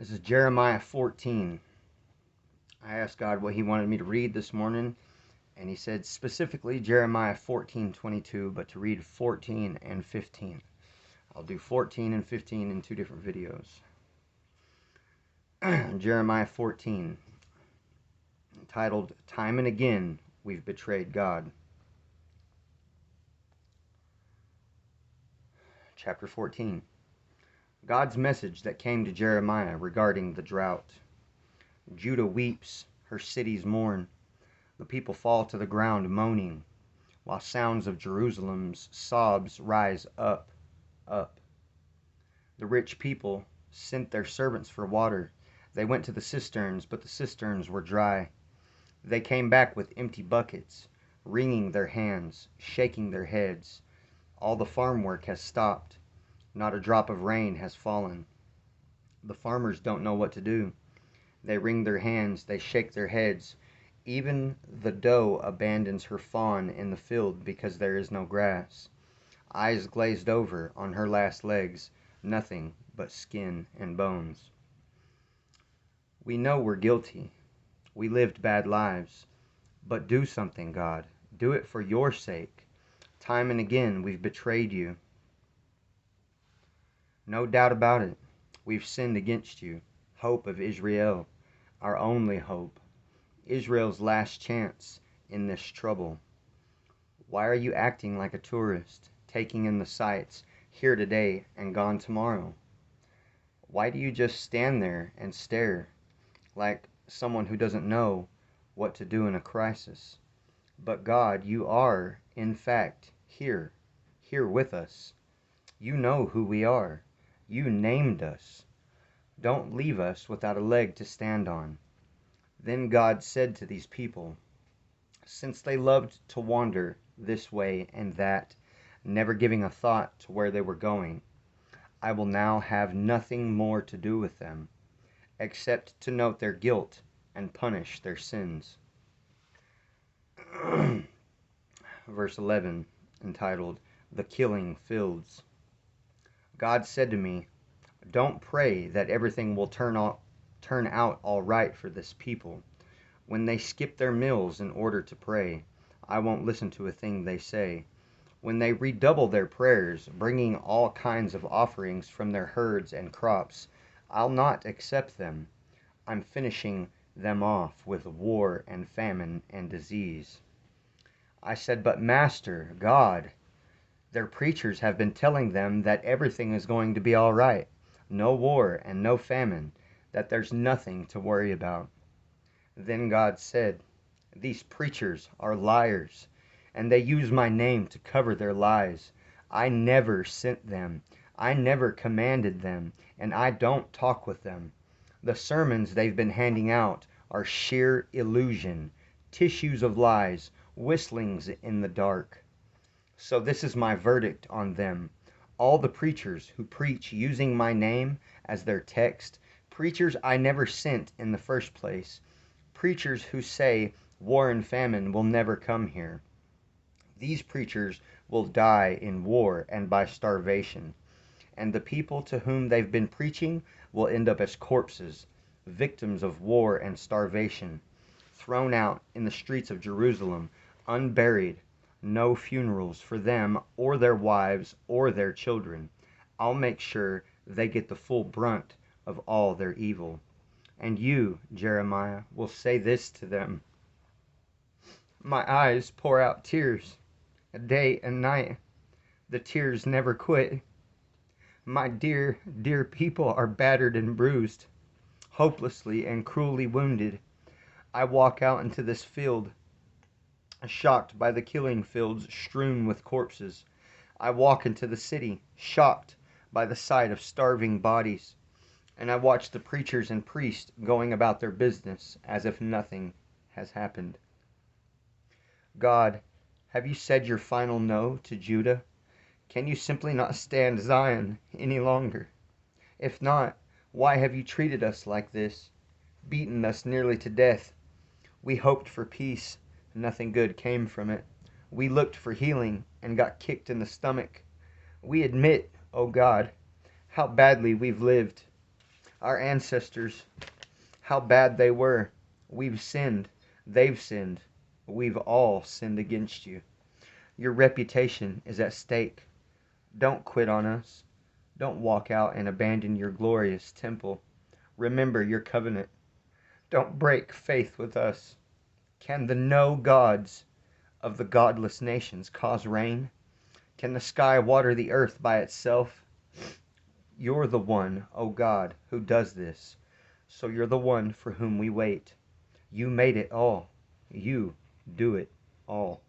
This is Jeremiah 14. I asked God what He wanted me to read this morning, and He said specifically Jeremiah 14:22, but to read 14 and 15. I'll do 14 and 15 in two different videos. Jeremiah 14, entitled Time and Again We've Betrayed God. Chapter 14. God's message that came to Jeremiah regarding the drought. Judah weeps, her cities mourn. The people fall to the ground moaning, while sounds of Jerusalem's sobs rise up, up. The rich people sent their servants for water. They went to the cisterns, but the cisterns were dry. They came back with empty buckets, wringing their hands, shaking their heads. All the farm work has stopped. Not a drop of rain has fallen. The farmers don't know what to do. They wring their hands, they shake their heads. Even the doe abandons her fawn in the field because there is no grass. Eyes glazed over on her last legs, nothing but skin and bones. We know we're guilty. We lived bad lives. But do something, God. Do it for your sake. Time and again we've betrayed you. No doubt about it. We've sinned against you, hope of Israel, our only hope, Israel's last chance in this trouble. Why are you acting like a tourist, taking in the sights, here today and gone tomorrow? Why do you just stand there and stare, like someone who doesn't know what to do in a crisis? But God, you are, in fact, here with us. You know who we are. You named us. Don't leave us without a leg to stand on. Then God said to these people, since they loved to wander this way and that, never giving a thought to where they were going, I will now have nothing more to do with them, except to note their guilt and punish their sins. Verse 11, entitled, The Killing Fields. God said to me, don't pray that everything will turn out all right for this people. When they skip their meals in order to pray, I won't listen to a thing they say. When they redouble their prayers, bringing all kinds of offerings from their herds and crops, I'll not accept them. I'm finishing them off with war and famine and disease. I said, but Master, God, their preachers have been telling them that everything is going to be all right, no war and no famine, that there's nothing to worry about. Then God said, these preachers are liars, and they use my name to cover their lies. I never sent them. I never commanded them, and I don't talk with them. The sermons they've been handing out are sheer illusion, tissues of lies, whistlings in the dark. So this is my verdict on them. All the preachers who preach using my name as their text, preachers I never sent in the first place, preachers who say war and famine will never come here. These preachers will die in war and by starvation, and the people to whom they've been preaching will end up as corpses, victims of war and starvation, thrown out in the streets of Jerusalem, unburied, no funerals for them or their wives or their children. I'll make sure they get the full brunt of all their evil. And you, Jeremiah, will say this to them. My eyes pour out tears, day and night. The tears never quit. My dear, dear people are battered and bruised, hopelessly and cruelly wounded. I walk out into this field, shocked by the killing fields strewn with corpses. I walk into the city, shocked by the sight of starving bodies, and I watch the preachers and priests going about their business as if nothing has happened. God, have you said your final no to Judah? Can you simply not stand Zion any longer? If not, why have you treated us like this, beaten us nearly to death? We hoped for peace. Nothing good came from it. We looked for healing and got kicked in the stomach. We admit, oh God, how badly we've lived. Our ancestors, how bad they were. We've sinned. They've sinned. We've all sinned against you. Your reputation is at stake. Don't quit on us. Don't walk out and abandon your glorious temple. Remember your covenant. Don't break faith with us. Can the no gods of the godless nations cause rain? Can the sky water the earth by itself? You're the one, O God, who does this. So you're the one for whom we wait. You made it all. You do it all.